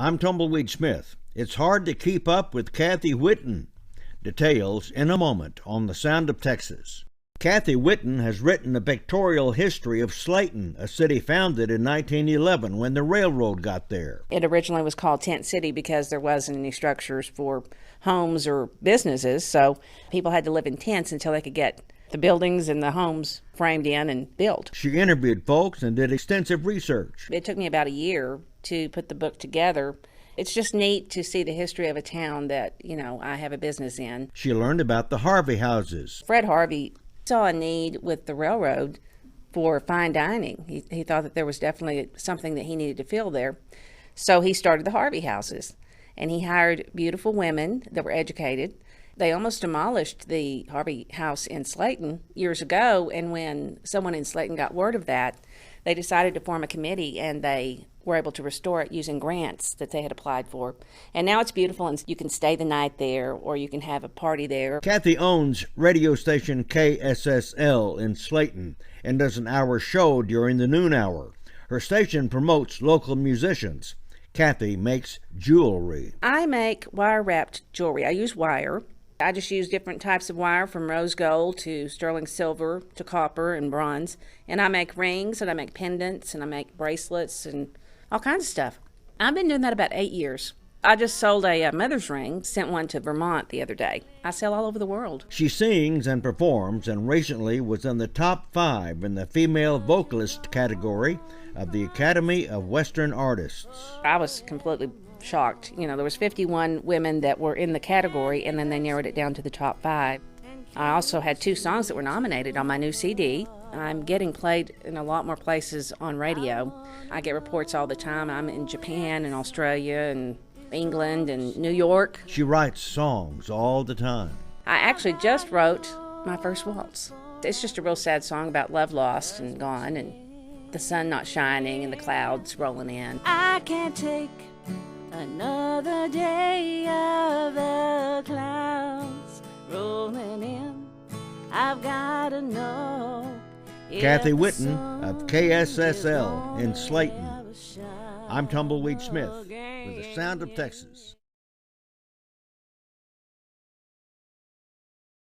I'm Tumbleweed Smith. It's hard to keep up with Cathy Whitten. Details in a moment on The Sound of Texas. Cathy Whitten has written a pictorial history of Slaton, a city founded in 1911 when the railroad got there. It originally was called Tent City because there wasn't any structures for homes or businesses, so people had to live in tents until they could get the buildings and the homes framed in and built. She interviewed folks and did extensive research. It took me about a year to put the book together. It's just neat to see the history of a town that, I have a business in. She learned about the Harvey Houses. Fred Harvey saw a need with the railroad for fine dining. He thought that there was definitely something that he needed to fill there. So he started the Harvey Houses, and he hired beautiful women that were educated. They almost demolished the Harvey House in Slaton years ago, and when someone in Slaton got word of that, they decided to form a committee, and they were able to restore it using grants that they had applied for. And now it's beautiful, and you can stay the night there, or you can have a party there. Cathy owns radio station KSSL in Slaton and does an hour show during the noon hour. Her station promotes local musicians. Cathy makes jewelry. I make wire-wrapped jewelry. I use wire. I just use different types of wire, from rose gold to sterling silver to copper and bronze. And I make rings, and I make pendants, and I make bracelets, and all kinds of stuff. I've been doing that about 8 years. I just sold a mother's ring, sent one to Vermont the other day. I sell all over the world. She sings and performs, and recently was in the top 5 in the female vocalist category of the Academy of Western Artists. I was completely shocked. There was 51 women that were in the category, and then they narrowed it down to the top 5. I also had 2 songs that were nominated on my new CD. I'm getting played in a lot more places on radio. I get reports all the time. I'm in Japan and Australia and England and New York. She writes songs all the time. I actually just wrote my first waltz. It's just a real sad song about love lost and gone, and the sun not shining and the clouds rolling in. I can't take another day of the clouds rolling in. I've got to know. Cathy Whitten of KSSL in Slaton. I'm Tumbleweed Smith with The Sound of Texas.